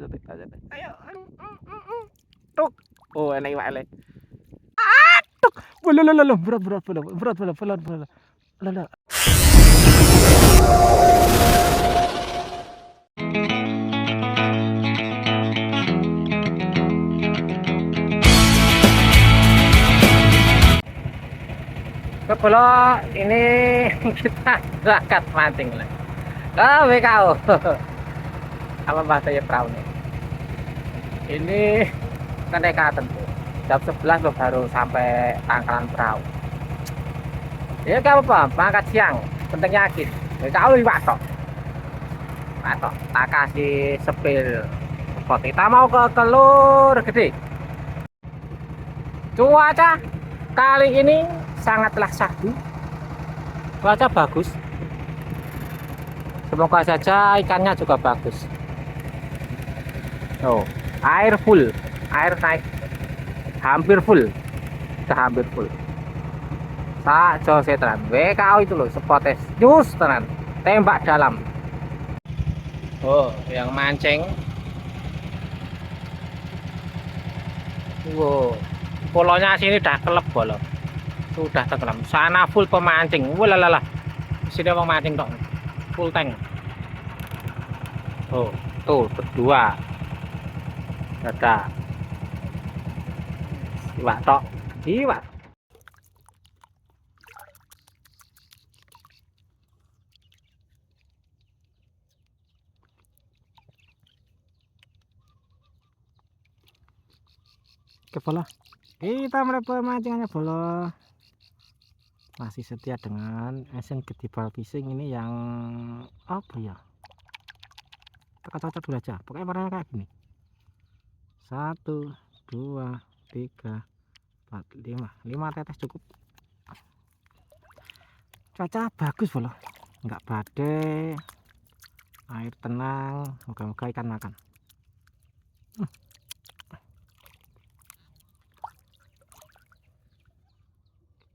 Ayo. Tuk. Oh, enak iwak le. Aduh. Lho, berat. Lho. Kepala ini kita berangkat mancing lah. WKO. Apa bahasanya perahu nih? Ini kenekatan tuh. Jam 11 loh baru sampai pangkalan perahu. Ya gak apa-apa, berangkat siang. Penting yakin. WKO iwak tok. Tak kasih sepil. Kita mau ke Telur Gede. Cuaca kali ini sangatlah syahdu. Cuaca bagus. Semoga saja ikannya juga bagus. Oh, air full, air naik hampir full, sudah hampir full. Jose tenan, WKO itu loh, spotes jus tenan, tembak dalam. Oh, yang mancing. Wow, polonya sini udah kelep bolong, sudah tenggelam. Sana full pemancing, walalah, sini pemancing dong, full tank. Oh, tuh berdua. Ada iwak tok, iwak. Kepala kita mulai pemancingannya bola. Masih setia dengan Asian Ketibal Fishing ini yang apa ya? Cocok dulu aja. Pokoknya warnanya kayak gini. 1, 2, 3, 4, 5 tetes cukup. Cuaca bagus bola, nggak badai, air tenang, moga-moga ikan makan.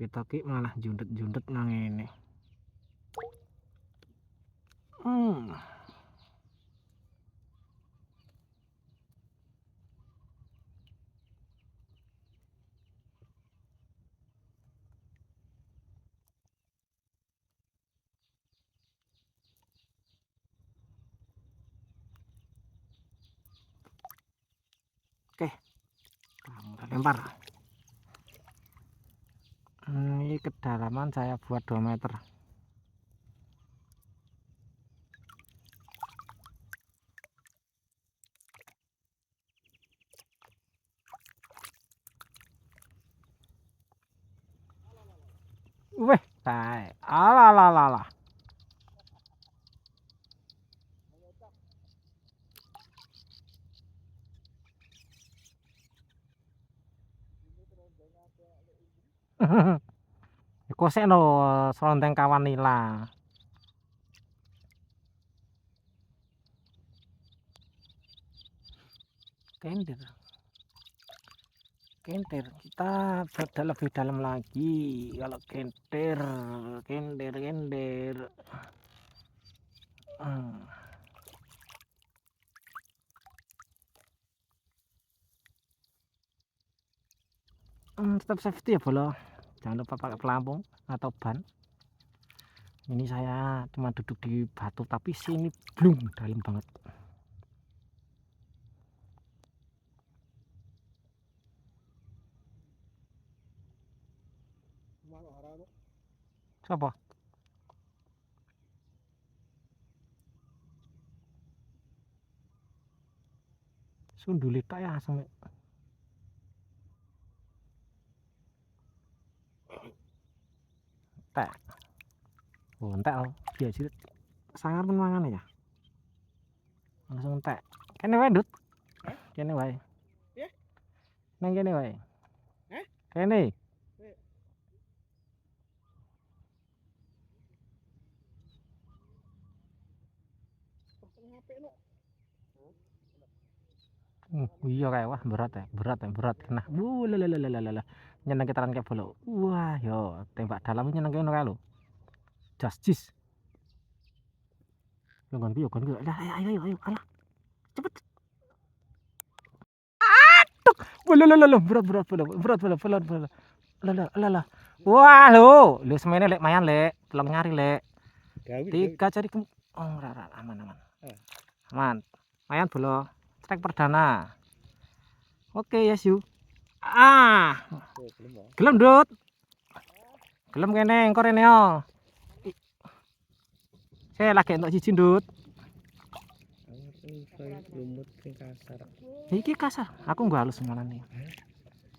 Pitoki malah jundet nang ini. Oke, kita lempar. Ini kedalaman saya buat 2 meter. Weh, alah. Kosek no selonteng kawan nila. Kenter kita lebih dalam lagi. Kalau kenter. Tetap safety ya bola, jangan lupa pakai pelampung atau ban. Ini saya cuma duduk di batu tapi sini belum dalam banget. Siapa? Sundulit ya sampai. Tek. Oh, entek oh. Biasa sangar menangan ya. Langsung entek. Kene wae, Dut. Kene wae. Ya? Nang kene wae. Hah? Kene. Iya kayak wah berat kena. Lalalala. Nyeneng kitaran kayak bola. Wah, yo tembak dalam nyeneng kene kae lho. Justice. Yo kon piye. Ayo. Alah, cepet. Lho, berat. Lah. Wah, lho semene lek mayan lek, telung nyari lek. Gawi. 3 jari oh ora aman. Ah. Aman. Mayan bolo. Strike perdana. Oke, yes you. Ah, Oh, belum ya. gelem, Dut. Gelem kene, engko rene yo. Saya lagi entuk siji, Dut. Lumut sing kasar. Iki kasar. Aku nggo halus malane.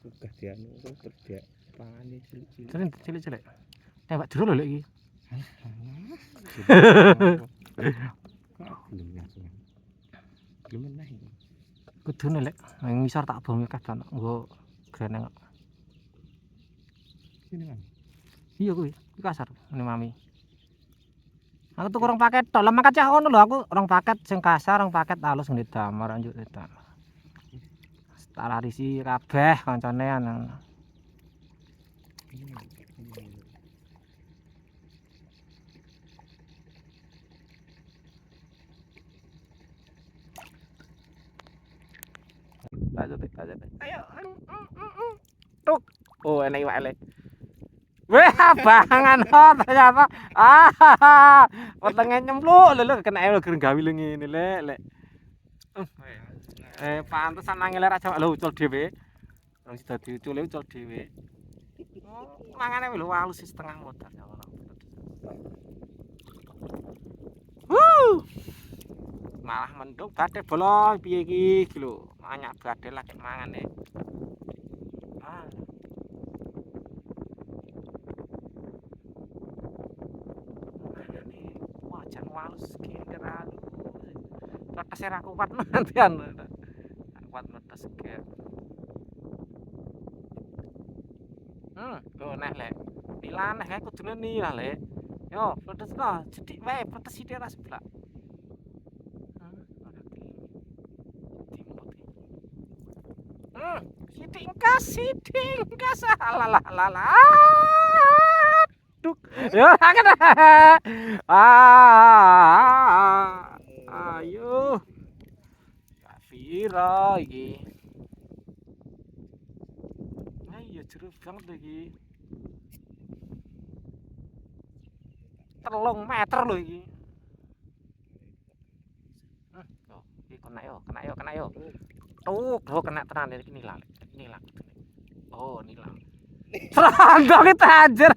Sugih dianu terus dia pangane cilik-cilik. Cilik-cilik. Tembak jero lho lek iki. Belum langsung. Belum meneh iki. Kudune lek nang ngisor tak bomi kabeh nggo greneng. Sini, Mang. Iya kuwi, iki kasar ngene Mami. Aku tuku rong paket tok, lah makan cah ngono lho aku rong paket sing kasar, rong paket halus ngene damar anjuk edan. Tak larisi kabeh kancane ana. Lanjut. Ayo. Tuk. Oh, enek iwak ele. Weh, abangan ternyata. Wetenge nyempluk lho kena lho gereng gawi lho ngene lek. Pantesan nangil ra jawab lho ucul dhewe. Wong dadi ucule ucul dhewe. Mangane lho halus setengah modal ya ngono. Malah mendung badhe bolong piye iki lho. Banyak badhe lagi mangane. Wajan walus kinder alu. Tetes ra kuat nantian. Kuat netes ge. Lho neh lek. Dilaneh kae kudune nilah lek. Yo, pedes to, sithik wae pedes sithik ra seblak. Sithik kas. Alah. Duk. Yo kan. Ayo. Kafira iki. Ayo jeruk banget iki. 3 meter lho iki. Tuh, iki kena yo. Tuh, kena tenan iki nilang. Oh, nilang. Serandong iki anjir.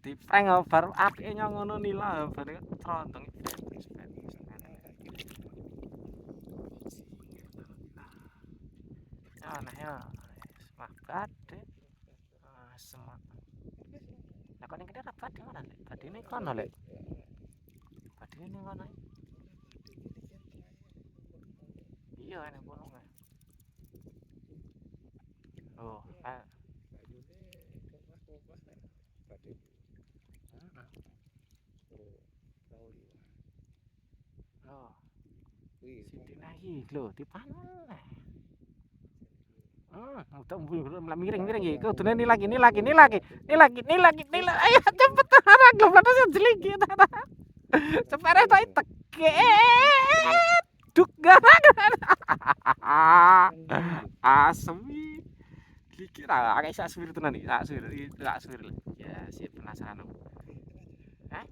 Diprank baru apike ngono nilang bare serandong. Nah ya. Wah, gede. Semak. Lah kok ning kene ra badhe mana lek? Badene kono lek. Badene ning kono. Iya ning kono. Oh, Siti naik lho, dipanen. Udah miring iki. Kudune ni lagi. Ayo cepet ora goblok jeling kita. Separe tok teket. Duk asem iki ra akeh sak suwir tenan iki, sak suwir. Ya, sip penasaran. Hah?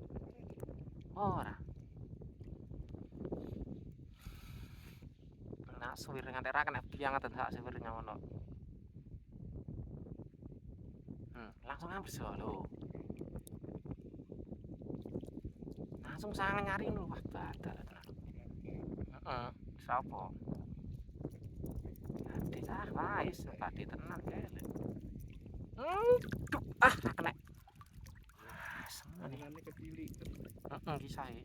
Ora. Nah, suwir nganti ra kena bianget sak suwir ngono. Langsung habis lho. Langsung sangat nyari lho, wah badal tenan. Heeh, sapa? Desa wis pati tenan kae. Kena. Semuanya kecili. Kisahe.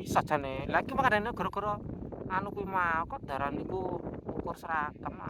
Iso jane. Lagi makane gara-gara anu kuwi mah kok daran niku ukur seragam.